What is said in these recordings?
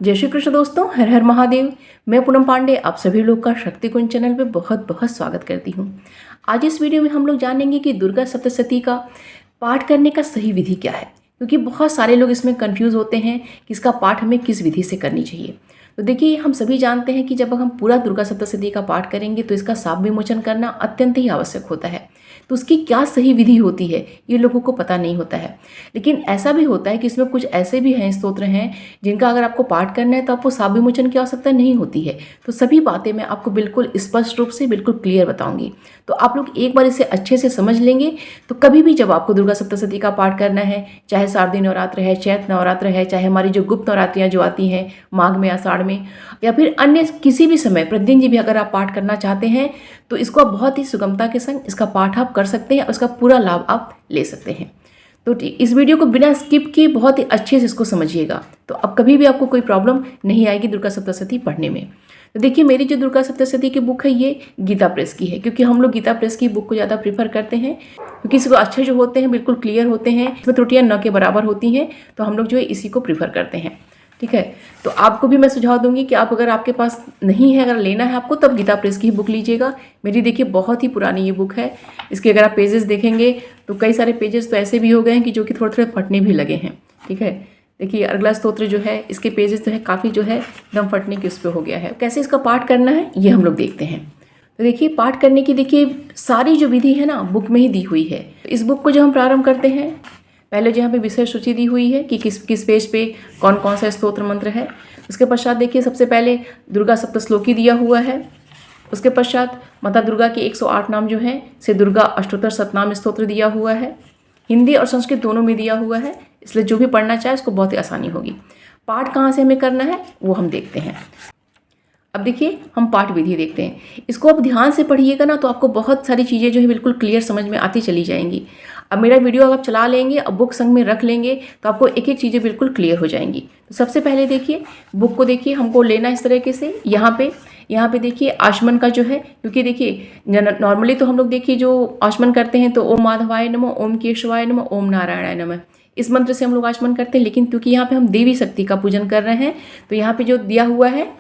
जय श्री कृष्ण दोस्तों, हर हर महादेव। मैं पूनम पांडे आप सभी लोग का शक्ति कुंज चैनल पे बहुत बहुत स्वागत करती हूँ। आज इस वीडियो में हम लोग जानेंगे कि दुर्गा सप्तशती का पाठ करने का सही विधि क्या है, क्योंकि बहुत सारे लोग इसमें कंफ्यूज होते हैं कि इसका पाठ हमें किस विधि से करनी चाहिए। तो देखिए, हम सभी जानते हैं कि जब हम पूरा दुर्गा सप्तशती का पाठ करेंगे तो इसका शाप विमोचन करना अत्यंत ही आवश्यक होता है। तो उसकी क्या सही विधि होती है ये लोगों को पता नहीं होता है। लेकिन ऐसा भी होता है कि इसमें कुछ ऐसे भी हैं स्तोत्र हैं जिनका अगर आपको पाठ करना है तो आपको शाप विमोचन की आवश्यकता नहीं होती है। तो सभी बातें मैं आपको बिल्कुल स्पष्ट रूप से बिल्कुल क्लियर बताऊंगी। तो आप लोग एक बार इसे अच्छे से समझ लेंगे तो कभी भी जब आपको दुर्गा सप्तशती का पाठ करना है, चाहे शारदीय नवरात्र है, चैत्र नवरात्र है, चाहे हमारी जो गुप्त नवरात्रियाँ जो आती हैं माघ में, आषाढ़ में, या फिर अन्य किसी भी समय प्रतिदिन जी भी अगर आप पाठ करना चाहते हैं तो इसको आप बहुत ही सुगमता के संग इसका पाठ आप कर सकते हैं और उसका पूरा लाभ आप ले सकते हैं। तो इस वीडियो को बिना स्किप किए बहुत ही अच्छे से इसको समझिएगा, तो अब कभी भी आपको कोई प्रॉब्लम नहीं आएगी दुर्गा सप्तशती पढ़ने में। तो देखिए, मेरी जो दुर्गा सप्तशती की बुक है ये गीता प्रेस की है, क्योंकि हम लोग गीता प्रेस की बुक को ज़्यादा प्रीफर करते हैं, क्योंकि इसके अक्षर जो होते हैं बिल्कुल क्लियर होते हैं, इसमें त्रुटियाँ न के बराबर होती हैं। तो हम लोग जो है इसी को प्रीफर करते हैं। ठीक है, तो आपको भी मैं सुझाव दूंगी कि आप अगर आपके पास नहीं है, अगर लेना है आपको, तब गीता प्रेस की ही बुक लीजिएगा। मेरी देखिए बहुत ही पुरानी ये बुक है। इसके अगर आप पेजेस देखेंगे तो कई सारे पेजेस तो ऐसे भी हो गए हैं कि जो कि थोड़े थोड़े फटने भी लगे हैं। ठीक है, देखिए अगला स्तोत्र जो है इसके पेजेस जो है काफ़ी जो है एकदम फटने के उस पर हो गया है। कैसे इसका पाठ करना है ये हम लोग देखते हैं। तो देखिए, पाठ करने की देखिए सारी जो विधि है ना बुक में ही दी हुई है। तो इस बुक को जो हम प्रारंभ करते हैं, पहले जो यहाँ पे विषय सूची दी हुई है कि किस किस पेज पे कौन कौन सा स्तोत्र मंत्र है। उसके पश्चात देखिए सबसे पहले दुर्गा सप्तश्लोकी दिया हुआ है। उसके पश्चात माता दुर्गा के 108 नाम जो हैं से दुर्गा अष्टोत्तर शतनाम स्तोत्र दिया हुआ है। हिंदी और संस्कृत दोनों में दिया हुआ है, इसलिए जो भी पढ़ना चाहे उसको बहुत ही आसानी होगी। पाठ कहाँ से हमें करना है वो हम देखते हैं। अब देखिए, हम पाठ विधि देखते हैं। इसको आप ध्यान से पढ़िएगा ना तो आपको बहुत सारी चीज़ें जो है बिल्कुल क्लियर समझ में आती चली जाएंगी। अब मेरा वीडियो अगर आप चला लेंगे, अब बुक संग में रख लेंगे तो आपको एक एक चीज़ें बिल्कुल क्लियर हो जाएंगी। तो सबसे पहले देखिए, बुक को देखिए हमको लेना इस तरीके से। यहाँ पे देखिए आचमन का जो है, क्योंकि देखिए नॉर्मली तो हम लोग देखिए जो आचमन करते हैं तो ओम माधवाय नमः, ओम केशवाय नमः, ओम नारायणाय नमः, इस मंत्र से हम लोग आचमन करते हैं। लेकिन क्योंकि यहाँ पे हम देवी शक्ति का पूजन कर रहे हैं तो यहाँ पे जो दिया हुआ है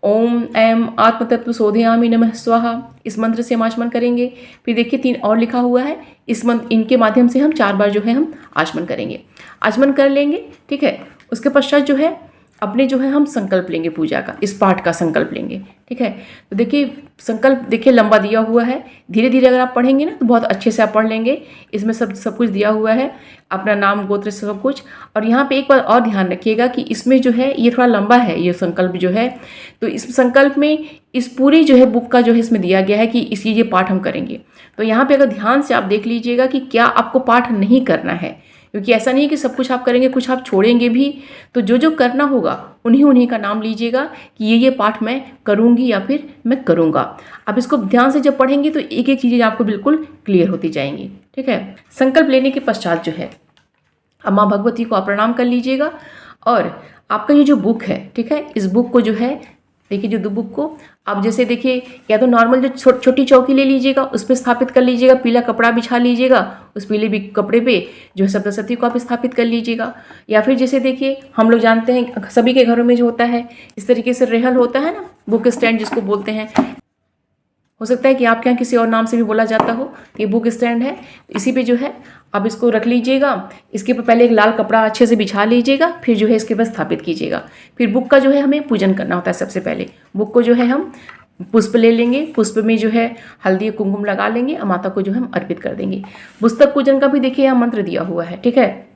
ओम ऐम आत्मतत्व शोधयामि नमः स्वाहा, इस मंत्र से हम आचमन करेंगे। फिर देखिए 3 और लिखा हुआ है, इस मंत्र इनके माध्यम से हम 4 बार जो है हम आचमन करेंगे, आचमन कर लेंगे। ठीक है, उसके पश्चात जो है अपने जो है हम संकल्प लेंगे, पूजा का इस पाठ का संकल्प लेंगे। ठीक है, तो देखिए संकल्प देखिए लंबा दिया हुआ है, धीरे धीरे अगर आप पढ़ेंगे ना तो बहुत अच्छे से आप पढ़ लेंगे। इसमें सब कुछ दिया हुआ है, अपना नाम गोत्र सब कुछ। और यहाँ पे एक बार और ध्यान रखिएगा कि इसमें जो है ये थोड़ा लंबा है ये संकल्प जो है, तो इस संकल्प में इस पूरी जो है बुक का जो है इसमें दिया गया है कि इसी ये पाठ हम करेंगे। तो यहाँ पे अगर ध्यान से आप देख लीजिएगा कि क्या आपको पाठ नहीं करना है, क्योंकि ऐसा नहीं है कि सब कुछ आप करेंगे, कुछ आप छोड़ेंगे भी। तो जो जो करना होगा उन्हीं का नाम लीजिएगा कि ये पाठ मैं करूँगी या फिर मैं करूँगा। अब इसको ध्यान से जब पढ़ेंगे तो एक एक चीज़ें आपको बिल्कुल क्लियर होती जाएंगी। ठीक है, संकल्प लेने के पश्चात जो है अब माँ भगवती को आप प्रणाम कर लीजिएगा। और आपका ये जो बुक है, ठीक है, इस बुक को जो है देखिए, जो बुक को आप जैसे देखिए या तो नॉर्मल जो छोटी चौकी ले लीजिएगा, उस पर स्थापित कर लीजिएगा, पीला कपड़ा बिछा लीजिएगा, उस पीले भी कपड़े पे जो है सप्तशती को आप स्थापित कर लीजिएगा। या फिर जैसे देखिए हम लोग जानते हैं सभी के घरों में जो होता है इस तरीके से रेहल होता है ना, बुक स्टैंड जिसको बोलते हैं, हो सकता है कि आपके यहाँ किसी और नाम से भी बोला जाता हो। तो ये बुक स्टैंड है, इसी पे जो है आप इसको रख लीजिएगा। इसके ऊपर पहले एक लाल कपड़ा अच्छे से बिछा लीजिएगा, फिर जो है इसके ऊपर स्थापित कीजिएगा। फिर बुक का जो है हमें पूजन करना होता है। सबसे पहले बुक को जो है हम पुष्प ले लेंगे, पुष्प में जो है हल्दी कुमकुम लगा लेंगे और माता को जो है हम अर्पित कर देंगे। पुस्तक पूजन का भी देखिए यहाँ मंत्र दिया हुआ है। ठीक है,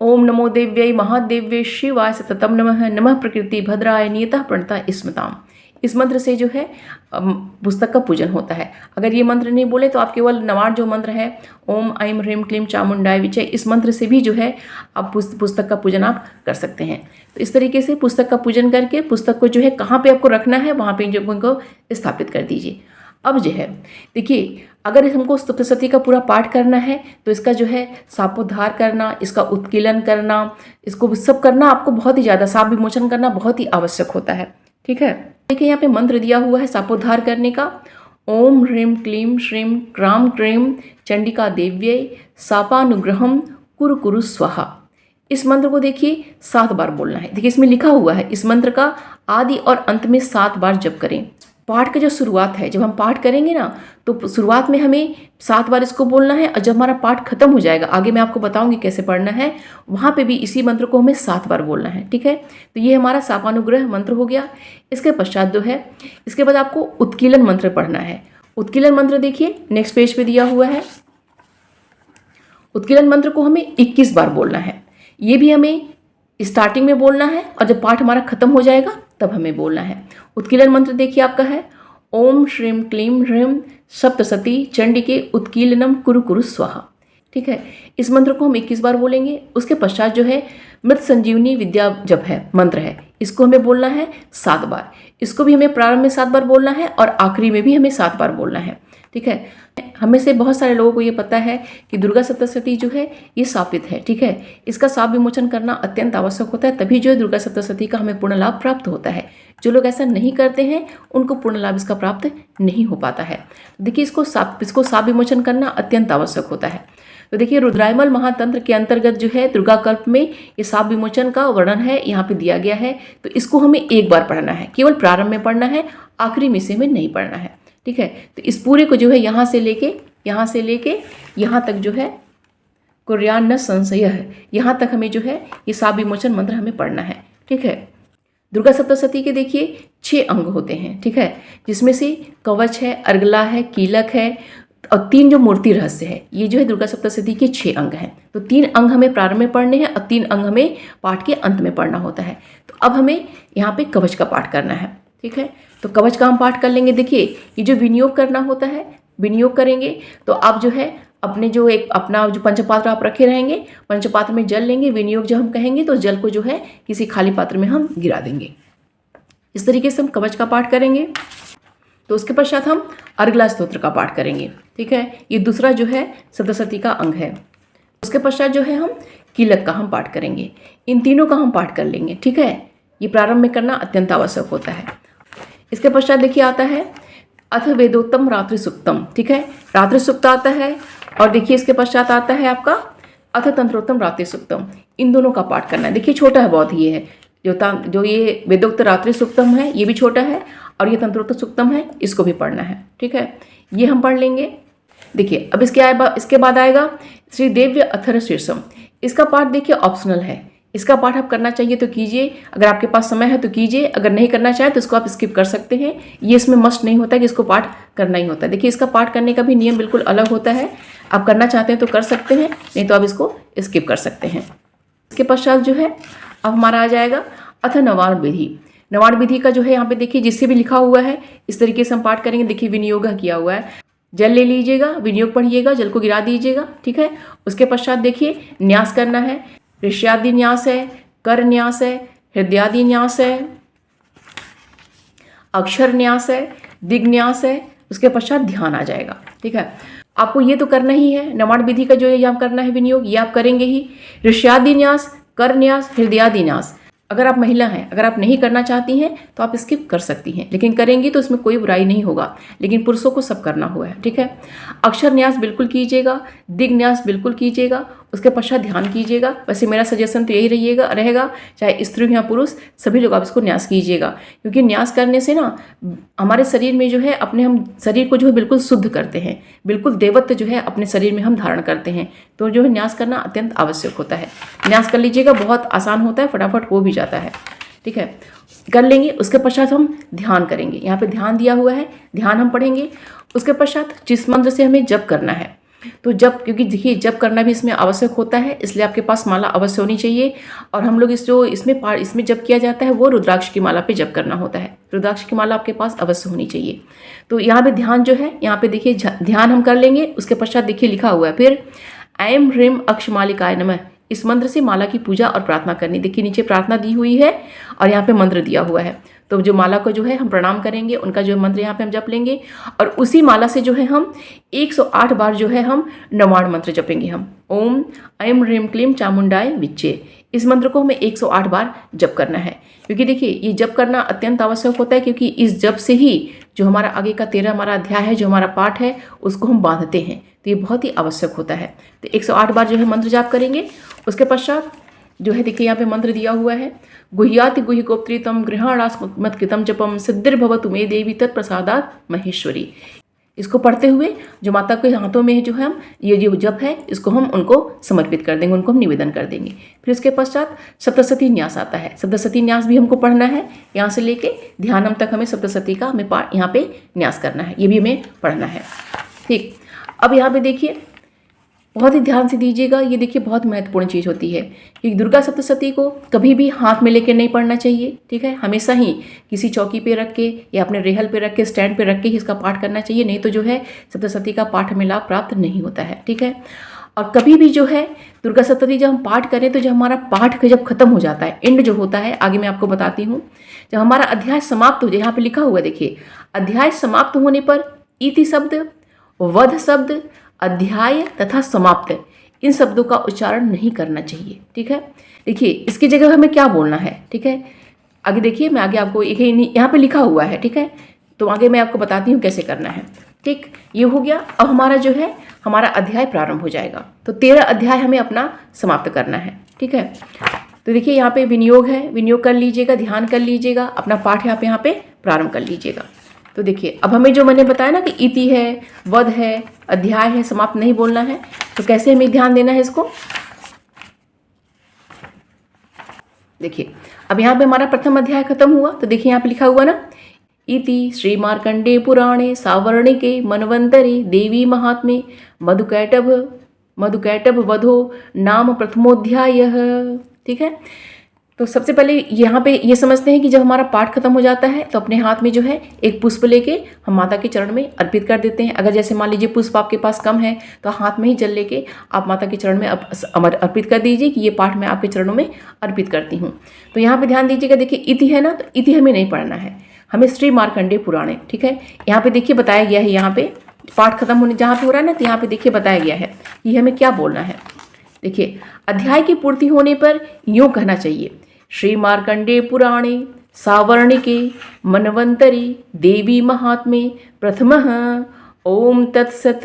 ओम नमो देव्यै महादेव्यै शिवाय सततम नमः, नमः प्रकृति भद्राय नियतः प्रणता स्मृताम, इस मंत्र से जो है पुस्तक का पूजन होता है। अगर ये मंत्र नहीं बोले तो आप केवल नवार जो मंत्र है ओम ऐं ह्रीं क्लीं चामुंडाय विचय, इस मंत्र से भी जो है आप पुस्तक का पूजन आप कर सकते हैं। तो इस तरीके से पुस्तक का पूजन करके पुस्तक को जो है कहाँ पे आपको रखना है वहाँ पे जो उनको स्थापित कर दीजिए। अब जो है देखिए, अगर हमको सप्तशती का पूरा पाठ करना है तो इसका जो है शापोद्धार करना, इसका उत्कीलन करना, इसको सब करना आपको बहुत ही ज़्यादा, शाप विमोचन करना बहुत ही आवश्यक होता है। ठीक है, देखिए यहाँ पे मंत्र दिया हुआ है शापोद्धार करने का। ओम ह्रीं क्लीं श्रीं क्रां क्रीं चंडिका देव्यै शापानुग्रहम कुरु कुरु स्वाहा, इस मंत्र को देखिए 7 बार बोलना है। देखिए इसमें लिखा हुआ है, इस मंत्र का आदि और अंत में 7 बार जप करें। पाठ का जो शुरुआत है, जब हम पाठ करेंगे ना तो शुरुआत में हमें 7 बार इसको बोलना है, और जब हमारा पाठ खत्म हो जाएगा, आगे मैं आपको बताऊंगी कैसे पढ़ना है, वहाँ पे भी इसी मंत्र को हमें 7 बार बोलना है। ठीक है, तो ये हमारा शापानुग्रह मंत्र हो गया। इसके पश्चात जो है, इसके बाद आपको उत्कीलन मंत्र पढ़ना है। उत्कीलन मंत्र देखिए नेक्स्ट पेज पे दिया हुआ है। उत्कीलन मंत्र को हमें 21 बार बोलना है। ये भी हमें स्टार्टिंग में बोलना है, और जब पाठ हमारा खत्म हो जाएगा तब हमें बोलना है। उत्कीलन मंत्र देखिए आपका है, ओम श्रीम क्लीम ह्रीम सप्तसती चंडिके उत्कीलनम कुरु कुरु स्वाहा। ठीक है, इस मंत्र को हम 21 बार बोलेंगे। उसके पश्चात जो है मृत संजीवनी विद्या जप है, मंत्र है, इसको हमें बोलना है 7 बार। इसको भी हमें प्रारंभ में 7 बार बोलना है और आखिरी में भी हमें 7 बार बोलना है। ठीक है, हमें से बहुत सारे लोगों को ये पता है कि दुर्गा सप्तशती जो है ये शापित है। ठीक है, इसका शाप विमोचन करना अत्यंत आवश्यक होता है, तभी जो है दुर्गा सप्तशती का हमें पूर्ण लाभ प्राप्त होता है। जो लोग ऐसा नहीं करते हैं उनको पूर्ण लाभ इसका प्राप्त नहीं हो पाता है। देखिए इसको शाप विमोचन करना अत्यंत आवश्यक होता है। तो देखिए रुद्रायमल महातंत्र के अंतर्गत जो है दुर्गा कल्प में ये शाप विमोचन का वर्णन है, यहाँ पे दिया गया है। तो इसको हमें एक बार पढ़ना है, केवल प्रारंभ में पढ़ना है, आखिरी में से हमें नहीं पढ़ना है। ठीक है, तो इस पूरे को जो है यहाँ से लेके यहाँ तक जो है कुर्यान न संशय है, यहाँ तक हमें जो है ये शाप विमोचन मंत्र हमें पढ़ना है। ठीक है, दुर्गा सप्तशती के देखिए 6 अंग होते हैं। ठीक है, जिसमें से कवच है, अर्गला है, कीलक है और 3 जो मूर्ति रहस्य है, ये जो है दुर्गा सप्तशती के 6 अंग हैं। तो 3 अंग हमें प्रारंभ में पढ़ने हैं और 3 अंग हमें पाठ के अंत में पढ़ना होता है। तो अब हमें यहाँ पे कवच का पाठ करना है। ठीक है, तो कवच का हम पाठ कर लेंगे। देखिए ये जो विनियोग करना होता है, विनियोग करेंगे तो आप जो है अपने जो अपना जो पंचपात्र आप रखे रहेंगे, पंचपात्र में जल लेंगे। विनियोग जब हम कहेंगे तो जल को जो है किसी खाली पात्र में हम गिरा देंगे। इस तरीके से हम कवच का पाठ करेंगे। तो उसके पश्चात हम अर्गला स्तोत्र का पाठ करेंगे। ठीक है, ये दूसरा जो है सप्तशती का अंग है। उसके पश्चात जो है हम कीलक का हम पाठ करेंगे। इन तीनों का हम पाठ कर लेंगे। ठीक है, ये प्रारंभ में करना अत्यंत आवश्यक होता है। इसके पश्चात देखिए आता है अथ वेदोत्तम रात्रि सुक्तम। ठीक है, रात्रि सुक्त आता है, और देखिए इसके पश्चात आता है आपका अथ तंत्रोत्तम रात्रि सुक्तम। इन दोनों का पाठ करना है। देखिए छोटा है बहुत, ये है जो ये वेदोक्त रात्रि सुक्तम है ये भी छोटा है, और ये तंत्रोक्त सुक्तम है, इसको भी पढ़ना है। ठीक है, ये हम पढ़ लेंगे। देखिए अब इसके बाद आएगा श्री देव्य अथर्व शीर्षम। इसका पाठ देखिए ऑप्शनल है, इसका पाठ आप करना चाहिए तो कीजिए, अगर आपके पास समय है तो कीजिए, अगर नहीं करना चाहे तो इसको आप स्किप कर सकते हैं। ये इसमें मस्ट नहीं होता कि इसको पाठ करना ही होता है। देखिए इसका पाठ करने का भी नियम बिल्कुल अलग होता है, आप करना चाहते हैं तो कर सकते हैं, नहीं तो आप इसको स्किप कर सकते हैं। इसके पश्चात जो है अब हमारा आ जाएगा अथ नवाण विधि। नवाण विधि का जो है यहाँ पे देखिए जिससे भी लिखा हुआ है इस तरीके से हम पाठ करेंगे। देखिए विनियोग किया हुआ है, जल ले लीजिएगा, विनियोग पढ़िएगा, जल को गिरा दीजिएगा। ठीक है, उसके पश्चात देखिए न्यास करना है। ऋष्यादि न्यास है, कर न्यास है, हृदयादि न्यास है, अक्षर न्यास है, दिग न्यास है। उसके पश्चात ध्यान आ जाएगा। ठीक है, आपको ये तो करना ही है। नवाण विधि का जो ये आप करना है विनियोग, ये आप करेंगे ही। ऋष्यादि न्यास, कर न्यास, हृदयादि न्यास अगर आप महिला हैं, अगर आप नहीं करना चाहती हैं तो आप स्किप कर सकती हैं, लेकिन करेंगी तो इसमें कोई बुराई नहीं होगा, लेकिन पुरुषों को सब करना हुआ है। ठीक है, अक्षर न्यास बिल्कुल कीजिएगा, दिग न्यास बिल्कुल कीजिएगा, उसके पश्चात ध्यान कीजिएगा। वैसे मेरा सजेशन तो यही रहेगा, चाहे स्त्री हो या पुरुष, सभी लोग आप इसको न्यास कीजिएगा, क्योंकि न्यास करने से ना हमारे शरीर में जो है अपने हम शरीर को जो है बिल्कुल शुद्ध करते हैं, बिल्कुल देवत्व जो है अपने शरीर में हम धारण करते हैं। तो जो है न्यास करना अत्यंत आवश्यक होता है। न्यास कर लीजिएगा, बहुत आसान होता है, फटाफट हो भी जाता है। ठीक है, कर लेंगे। उसके पश्चात हम ध्यान करेंगे। यहाँ पे ध्यान दिया हुआ है, ध्यान हम पढ़ेंगे। उसके पश्चात जिस मंत्र से हमें जप करना है, तो जप, क्योंकि देखिए जप करना भी इसमें आवश्यक होता है, इसलिए आपके पास माला अवश्य होनी चाहिए। और हम लोग इसमें जप किया जाता है वो रुद्राक्ष की माला पे जप करना होता है। रुद्राक्ष की माला आपके पास अवश्य होनी चाहिए। तो यहाँ पे ध्यान जो है, यहाँ पे देखिए ध्यान हम कर लेंगे। उसके पश्चात देखिए लिखा हुआ है फिर ऐं ह्रीं अक्षमालिकाय नमः। इस मंत्र से माला की पूजा और प्रार्थना करनी। देखिए नीचे प्रार्थना दी हुई है और यहाँ पे मंत्र दिया हुआ है। तो जो माला को जो है हम प्रणाम करेंगे, उनका जो मंत्र यहाँ पे हम जप लेंगे, और उसी माला से जो है हम 108 बार जो है हम नवाण मंत्र जपेंगे। हम ओम ऐं ह्रीं क्लीं चामुंडाय विच्चे, इस मंत्र को हमें 108 बार जप करना है। क्योंकि देखिए ये जप करना अत्यंत आवश्यक होता है, क्योंकि इस जप से ही जो हमारा आगे का 13 हमारा अध्याय है, जो हमारा पाठ है, उसको हम बांधते हैं। तो ये बहुत ही आवश्यक होता है। तो 108 बार जो है मंत्र जाप करेंगे। उसके पश्चात जो है देखिए यहाँ पे मंत्र दिया हुआ है, गुह्याति गुह्य गोप्त्रितम गृहाणास मत कृतम जपम सिद्धिर्भवतु मे देवी तत्प्रसादात् महेश्वरी। इसको पढ़ते हुए जो माता के हाथों में जो है हम ये जो जप है इसको हम उनको समर्पित कर देंगे, उनको हम निवेदन कर देंगे। फिर उसके पश्चात सप्तशती न्यास आता है। सप्तशती न्यास भी हमको पढ़ना है, यहाँ से लेके ध्यानम तक हमें सप्तशती का हमें पाठ यहाँ पे न्यास करना है, ये भी हमें पढ़ना है। ठीक, अब यहाँ पे देखिए बहुत ही ध्यान से दीजिएगा, ये देखिए बहुत महत्वपूर्ण चीज़ होती है कि दुर्गा सप्तशती को कभी भी हाथ में लेकर नहीं पढ़ना चाहिए। ठीक है, हमेशा ही किसी चौकी पे रख के या अपने रेहल पे रख के स्टैंड पे रख के ही इसका पाठ करना चाहिए, नहीं तो जो है सप्तशती का पाठ हमें लाभ प्राप्त नहीं होता है। ठीक है, और कभी भी जो है दुर्गा सप्तशती जब हम पाठ करें तो जब हमारा पाठ जब खत्म हो जाता है, एंड जो होता है, आगे मैं आपको बताती हूँ, जब हमारा अध्याय समाप्त हो जाए, यहाँ पे लिखा हुआ देखिए, अध्याय समाप्त होने पर इति शब्द, वध शब्द, अध्याय तथा समाप्त, इन शब्दों का उच्चारण नहीं करना चाहिए। ठीक है, देखिए इसकी जगह हमें क्या बोलना है। ठीक है, आगे देखिए, मैं आगे आपको एक यहाँ पे लिखा हुआ है। ठीक है, तो आगे मैं आपको बताती हूँ कैसे करना है। ठीक, ये हो गया। अब हमारा जो है हमारा अध्याय प्रारंभ हो जाएगा, तो 13 अध्याय हमें अपना समाप्त करना है। ठीक है, तो देखिए यहाँ पे विनियोग है, विनियोग कर लीजिएगा, ध्यान कर लीजिएगा, अपना पाठ यहाँ पे प्रारंभ कर लीजिएगा। तो देखिए अब हमें जो मैंने बताया ना कि इति है, वध है, अध्याय है, समाप्त नहीं बोलना है, तो कैसे हमें ध्यान देना है इसको। देखिए अब यहाँ पे हमारा प्रथम अध्याय खत्म हुआ, तो देखिए यहाँ पे लिखा हुआ ना, इति श्री मार्कंडे पुराणे सावर्णिके मनवंतरे देवी महात्म्ये मधुकैटभ वधो नाम प्रथमोध्याय। ठीक है, तो सबसे पहले यहाँ पे ये समझते हैं कि जब हमारा पाठ खत्म हो जाता है तो अपने हाथ में जो है एक पुष्प लेके हम माता के चरण में अर्पित कर देते हैं। अगर जैसे मान लीजिए पुष्प आपके पास कम है तो हाथ में ही जल लेके आप माता के चरण में अर्पित कर दीजिए कि ये पाठ मैं आपके चरणों में अर्पित करती हूँ। तो यहाँ पे ध्यान दीजिएगा, देखिए इति है ना, तो इति हमें नहीं पढ़ना है, हमें श्री मार्कंडेय पुराणे। ठीक है, यहाँ पे देखिए बताया गया है, यहाँ पे पाठ खत्म होने जहाँ पे हो रहा है ना, तो यहाँ पे देखिए बताया गया है कि हमें क्या बोलना है। देखिए अध्याय की पूर्ति होने पर यूँ कहना चाहिए, श्री मार्कंडेय पुराणे सावर्णिके मनवंतरी देवी महात्म्ये प्रथमः ओम तत्सत।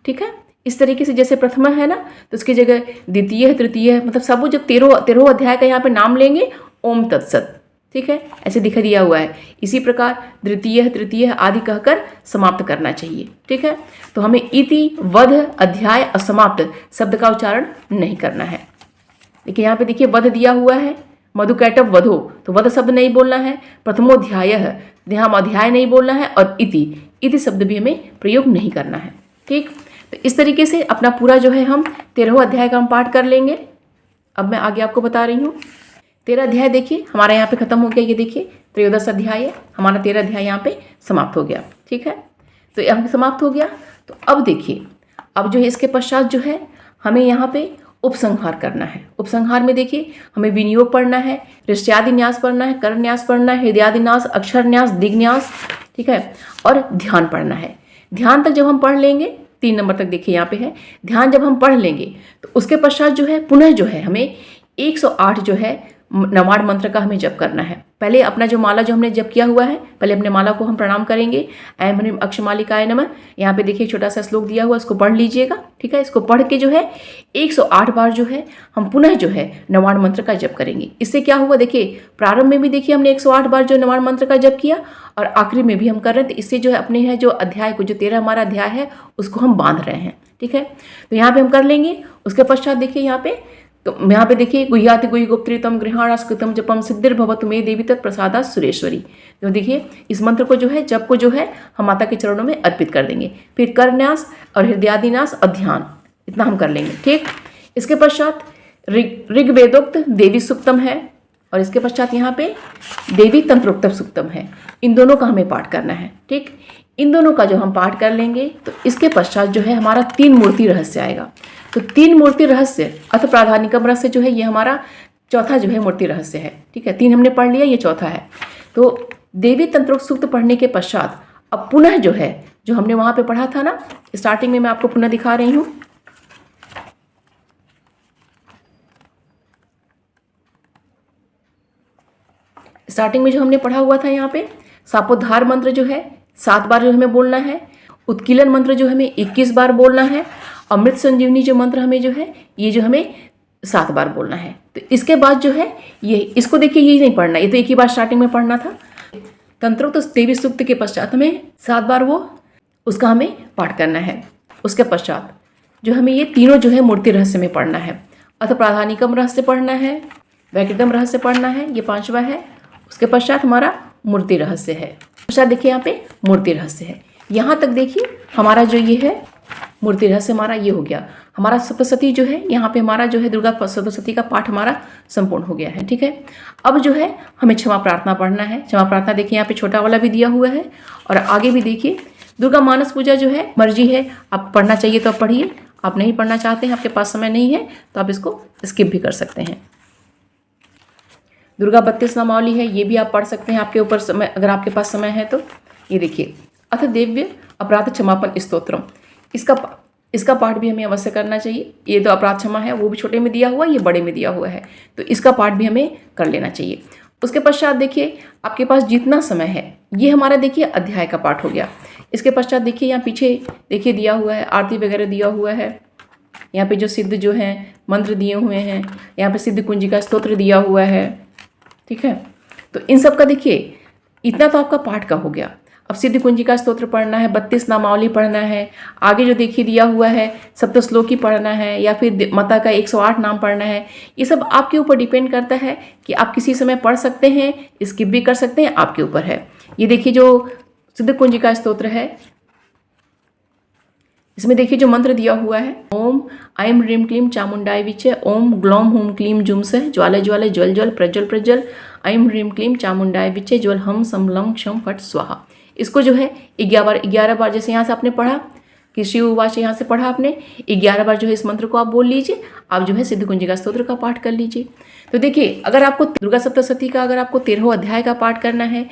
ठीक है, इस तरीके से जैसे प्रथम है ना, तो उसकी जगह द्वितीय, तृतीय, मतलब सब जब 13 अध्याय का यहाँ पे नाम लेंगे ओम तत्सत। ठीक है, ऐसे दिखा दिया हुआ है। इसी प्रकार द्वितीय, तृतीय आदि कहकर समाप्त करना चाहिए। ठीक है, तो हमें इति, वध, अध्याय और समाप्त शब्द का उच्चारण नहीं करना है। देखिए यहाँ पे देखिए वध दिया हुआ है, मधुकैटभ वधो, तो वध शब्द नहीं बोलना है। प्रथमोध्याय है, यहाँ अध्याय नहीं बोलना है, और इति शब्द भी हमें प्रयोग नहीं करना है। ठीक, तो इस तरीके से अपना पूरा जो है हम 13 अध्याय का हम पाठ कर लेंगे। अब मैं आगे आपको बता रही हूँ। 13 अध्याय देखिए हमारा यहाँ पे खत्म हो गया, ये देखिए 13 अध्याय है, हमारा 13 अध्याय यहाँ पे समाप्त हो गया। ठीक है, तो यहाँ पे समाप्त हो गया। तो अब देखिए, अब जो है इसके पश्चात जो है हमें यहाँ पे उपसंहार करना है। उपसंहार में देखिए हमें विनियोग पढ़ना है, ऋष्ट्यादि न्यास पढ़ना है, कर न्यास पढ़ना है, हृदयादि न्यास, अक्षर न्यास, दिग्न्यास। ठीक है, और ध्यान पढ़ना है। ध्यान तक जब हम पढ़ लेंगे, 3 नंबर तक देखिए यहाँ पे है, ध्यान जब हम पढ़ लेंगे तो उसके पश्चात जो है पुनः जो है हमें 108 जो है नवाड मंत्र का हमें जप करना है। पहले अपना जो माला जो हमने जप किया हुआ है, पहले अपने माला को हम प्रणाम करेंगे। ऐं ह्रीं अक्षमालिकाय नमः, यहाँ पे देखिए छोटा सा श्लोक दिया हुआ, इसको पढ़ लीजिएगा। ठीक है, इसको पढ़ के जो है 108 बार जो है हम पुनः जो है नवाड मंत्र का जप करेंगे। इससे क्या हुआ, देखिए प्रारंभ में भी देखिए हमने 108 बार जो नवाड मंत्र का जप किया, और आखिरी में भी हम कर रहे हैं। तो इससे जो है अपने है जो अध्याय को, जो 13 हमारा अध्याय है उसको हम बांध रहे हैं। ठीक है, तो यहाँ पे हम कर लेंगे। उसके पश्चात देखिए यहाँ पे, तो यहाँ पे देखिए गुह्याति गुह्य गोप्त्रितम गृहाणास्कृतम जपम सिद्धिर्भवतु मे देवी तत्प्रसादात् सुरेश्वरी। तो देखिए इस मंत्र को जो है, जप को जो है हम माता के चरणों में अर्पित कर देंगे। फिर करन्यास और हृदयादि न्यास और ध्यान, इतना हम कर लेंगे। ठीक, इसके पश्चात ऋग्वेदोक्त देवी सूक्तम है, और इसके पश्चात यहाँ पे देवी तंत्रोक्त सूक्तम है। इन दोनों का हमें पाठ करना है। ठीक, इन दोनों का जो हम पाठ कर लेंगे तो इसके पश्चात जो है हमारा 3 मूर्ति रहस्य आएगा। तो 3 मूर्ति रहस्य अथ प्राधानिकम रहस्य जो है ये हमारा चौथा जो है मूर्ति रहस्य है। ठीक है, 3 हमने पढ़ लिया, ये चौथा है। तो देवी तंत्रोक्त सूक्त पढ़ने के पश्चात अब पुनः जो है, जो हमने वहाँ पे पढ़ा था ना स्टार्टिंग में, मैं आपको पुनः दिखा रही हूँ। स्टार्टिंग में जो हमने पढ़ा हुआ था यहाँ पे सापोद्धार मंत्र जो है 7 बार जो हमें बोलना है। उत्कीलन मंत्र जो हमें 21 बार बोलना है। अमृत संजीवनी जो मंत्र हमें जो है ये जो हमें 7 बार बोलना है। तो इसके बाद जो है ये इसको देखिए, ये नहीं पढ़ना, ये तो एक ही बार स्टार्टिंग में पढ़ना था। तंत्रोक्त देवी सूक्त के पश्चात हमें 7 बार वो उसका हमें पाठ करना है। उसके पश्चात जो हमें ये तीनों जो है मूर्ति रहस्य में पढ़ना है। अथ प्राधानिकम रहस्य पढ़ना है, वैकृतम रहस्य पढ़ना है, ये 5वां है। उसके पश्चात हमारा मूर्ति रहस्य है। पश्चात देखिए यहाँ पे मूर्ति रहस्य है। यहाँ तक देखिए हमारा जो ये है मूर्ति रहस्य हमारा ये हो गया। हमारा सप्तशती जो है यहाँ पे हमारा जो है दुर्गा सप्तशती का पाठ हमारा संपूर्ण हो गया है। ठीक है, अब जो है हमें क्षमा प्रार्थना पढ़ना है। क्षमा प्रार्थना देखिए यहाँ पे छोटा वाला भी दिया हुआ है और आगे भी देखिए दुर्गा मानस पूजा जो है मर्जी है, आप पढ़ना चाहिए तो आप पढ़िए, आप नहीं पढ़ना चाहते हैं, आपके पास समय नहीं है तो आप इसको स्किप भी कर सकते हैं। दुर्गा 32 नामावली है, ये भी आप पढ़ सकते हैं आपके ऊपर समय, अगर आपके पास समय है तो। ये देखिए अथ दिव्य अपराध क्षमापन स्तोत्रम, इसका पाठ भी हमें अवश्य करना चाहिए। ये तो अपराध क्षमा है, वो भी छोटे में दिया हुआ है, ये बड़े में दिया हुआ है, तो इसका पाठ भी हमें कर लेना चाहिए। उसके पश्चात देखिए आपके पास जितना समय है, ये हमारा देखिए अध्याय का पाठ हो गया। इसके पश्चात देखिए यहाँ पीछे देखिए दिया हुआ है, आरती वगैरह दिया हुआ है। यहाँ पे जो सिद्ध जो हैं मंत्र दिए हुए हैं, यहाँ पे सिद्ध कुंजिका स्तोत्र दिया हुआ है। ठीक है, तो इन सब का देखिए इतना तो आपका पाठ का हो गया। अब सिद्ध कुंजिका स्तोत्र पढ़ना है, 32 नामावली पढ़ना है, आगे जो देखिए दिया हुआ है सप्तश्लोकी पढ़ना है, या फिर माता का 108 नाम पढ़ना है। ये सब आपके ऊपर डिपेंड करता है कि आप किसी समय पढ़ सकते हैं, स्किप भी कर सकते हैं, आपके ऊपर है। ये देखिए जो सिद्ध कुंजिका स्तोत्र है, इसमें देखिए जो मंत्र दिया हुआ है, ओम ऐं ह्रीं क्लीं चामुंडाय विचे, ओम ग्लौम हूं क्लीं जुम से, ज्वाले ज्वाले ज्वल ज्वल प्रज्वल प्रज्वल, ऐं ह्रीं क्लीं चामुंडाय विचे, ज्वल हम सम लम क्षम फट स्वाहा। इसको जो है 11 बार, जैसे यहाँ से आपने पढ़ा कि शिव उवाच यहाँ से पढ़ा आपने, 11 बार जो है इस मंत्र को आप बोल लीजिए। आप जो है सिद्ध कुंजिका स्तोत्र का पाठ कर लीजिए। तो देखिए अगर आपको दुर्गा सप्तशती का, अगर आपको 13वें अध्याय का पाठ करना है,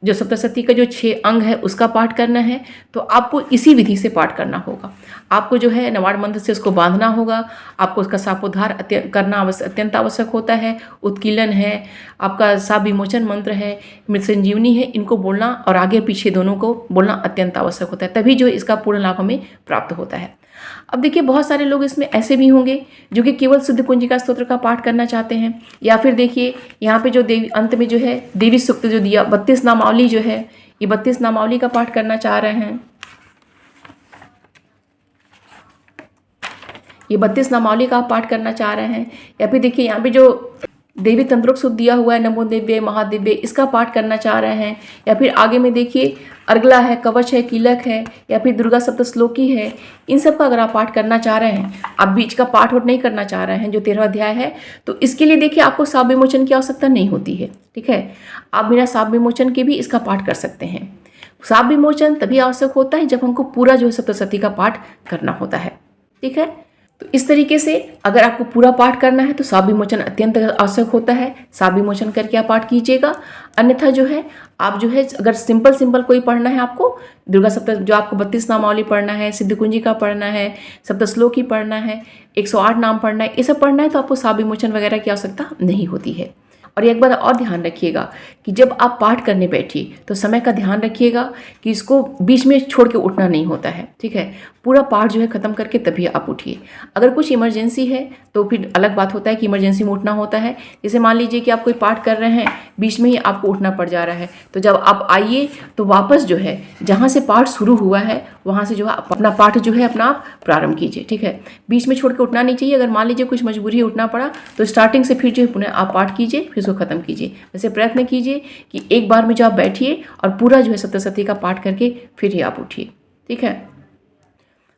जो सप्तशती का जो 6 अंग है उसका पाठ करना है, तो आपको इसी विधि से पाठ करना होगा। आपको जो है नवाड़ मंत्र से उसको बांधना होगा, आपको उसका शापोद्धार करना अत्यंत आवश्यक होता है। उत्कीलन है, आपका शाप विमोचन मंत्र है, मृत्युंजीवनी है, इनको बोलना और आगे पीछे दोनों को बोलना अत्यंत आवश्यक होता है, तभी जो इसका पूर्ण लाभ हमें प्राप्त होता है। अब देखिए बहुत सारे लोग इसमें ऐसे भी होंगे जो कि केवल सिद्ध कुंजिका स्तोत्र का पाठ करना चाहते हैं, या फिर देखिए यहाँ पे जो देवी अंत में जो है देवी सूक्त जो दिया 32 नामावली जो है, ये 32 नामावली का पाठ करना चाह रहे हैं। ये 32 नामावली का आप पाठ करना चाह रहे हैं, या फिर देखिए यहाँ पे जो देवी तंत्रोक्त सूक्त दिया हुआ है नमो दिव्य महादिव्य, इसका पाठ करना चाह रहे हैं, या फिर आगे में देखिए अर्गला है, कवच है, कीलक है, या फिर दुर्गा सप्तश्लोकी है। इन सब का अगर आप पाठ करना चाह रहे हैं, आप बीच का पाठ और नहीं करना चाह रहे हैं जो 13वां अध्याय है, तो इसके लिए देखिए आपको शाप विमोचन की आवश्यकता नहीं होती है। ठीक है, आप बिना शाप विमोचन के भी इसका पाठ कर सकते हैं। शाप विमोचन तभी आवश्यक होता है जब हमको पूरा जो है सप्तशती का पाठ करना होता है। ठीक है, तो इस तरीके से अगर आपको पूरा पाठ करना है तो शाप विमोचन अत्यंत आवश्यक होता है। शाप विमोचन करके आप पाठ कीजिएगा। अन्यथा जो है आप जो है अगर सिंपल कोई पढ़ना है, आपको दुर्गा सप्त जो आपको 32 नामावली पढ़ना है, सिद्ध कुंजिका पढ़ना है, सप्तश्लोकी पढ़ना है, 108 नाम पढ़ना है, ये सब पढ़ना है, तो आपको शाप विमोचन वगैरह की आवश्यकता नहीं होती है। और एक बात और ध्यान रखिएगा कि जब आप पाठ करने बैठिए तो समय का ध्यान रखिएगा कि इसको बीच में छोड़ के उठना नहीं होता है। ठीक है, पूरा पाठ जो है ख़त्म करके तभी आप उठिए। अगर कुछ इमरजेंसी है तो फिर अलग बात होता है कि इमरजेंसी में उठना होता है। जैसे मान लीजिए कि आप कोई पाठ कर रहे हैं, बीच में ही आपको उठना पड़ जा रहा है, तो जब आप आइए तो वापस जो है जहाँ से पाठ शुरू हुआ है वहाँ से जो है अपना पाठ जो है अपना आप प्रारंभ कीजिए। ठीक है, बीच में छोड़ के उठना नहीं चाहिए। अगर मान लीजिए कुछ मजबूरी उठना पड़ा तो स्टार्टिंग से फिर जो है पुनः आप पाठ कीजिए, फिर उसको ख़त्म कीजिए। वैसे प्रयत्न कीजिए कि एक बार में जो आप बैठिए और पूरा जो है सप्तशती का पाठ करके फिर ही आप उठिए। ठीक है,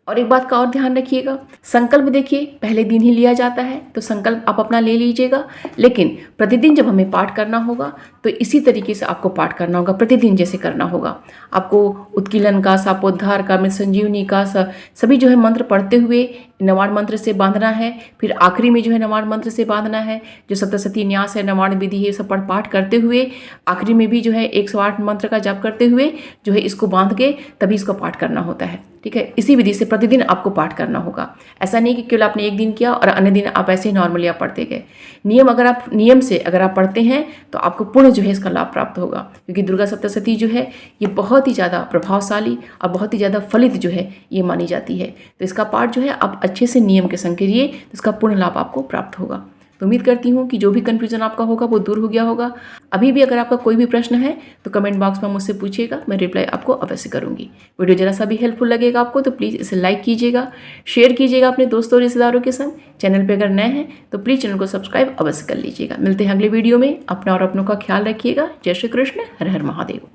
और एक बात का और ध्यान रखिएगा, संकल्प देखिए पहले दिन ही लिया जाता है, तो संकल्प आप अपना ले लीजिएगा, लेकिन प्रतिदिन जब हमें पाठ करना होगा तो इसी तरीके से आपको पाठ करना होगा, प्रतिदिन जैसे करना होगा। आपको उत्कीलन का, शापोद्धार का, मृत्युंजीवनी का सभी जो है मंत्र पढ़ते हुए नवाड़ मंत्र से बांधना है, फिर आखिरी में जो है नवाड़ मंत्र से बांधना है। जो सप्तशती न्यास है, नवाड़ विधि है, सब पाठ करते हुए आखिरी में भी जो है 108 मंत्र का जाप करते हुए जो है इसको बांध के तभी इसको पाठ करना होता है। ठीक है, इसी विधि से प्रतिदिन आपको पाठ करना होगा। ऐसा नहीं कि केवल आपने एक दिन किया और अन्य दिन आप ऐसे ही नॉर्मली आप पढ़ते गए। नियम से अगर आप पढ़ते हैं तो आपको पूर्ण जो है इसका लाभ प्राप्त होगा, क्योंकि दुर्गा सप्तशती जो है ये बहुत ही ज़्यादा प्रभावशाली और बहुत ही ज़्यादा फलित जो है ये मानी जाती है। तो इसका पाठ जो है आप अच्छे से नियम के संग करिए तो इसका पूर्ण लाभ आपको प्राप्त होगा। तो उम्मीद करती हूँ कि जो भी कन्फ्यूज़न आपका होगा वो दूर हो गया होगा। अभी भी अगर आपका कोई भी प्रश्न है तो कमेंट बॉक्स में मुझसे पूछिएगा, मैं रिप्लाई आपको अवश्य करूँगी। वीडियो जरा सा भी हेल्पफुल लगेगा आपको तो प्लीज़ इसे लाइक कीजिएगा, शेयर कीजिएगा अपने दोस्तों और रिश्तेदारों के संग। चैनल पर अगर नए हैं तो प्लीज़ चैनल को सब्सक्राइब अवश्य कर लीजिएगा। मिलते हैं अगले वीडियो में। अपना और अपनों का ख्याल रखिएगा। जय श्री कृष्ण। हर हर महादेव।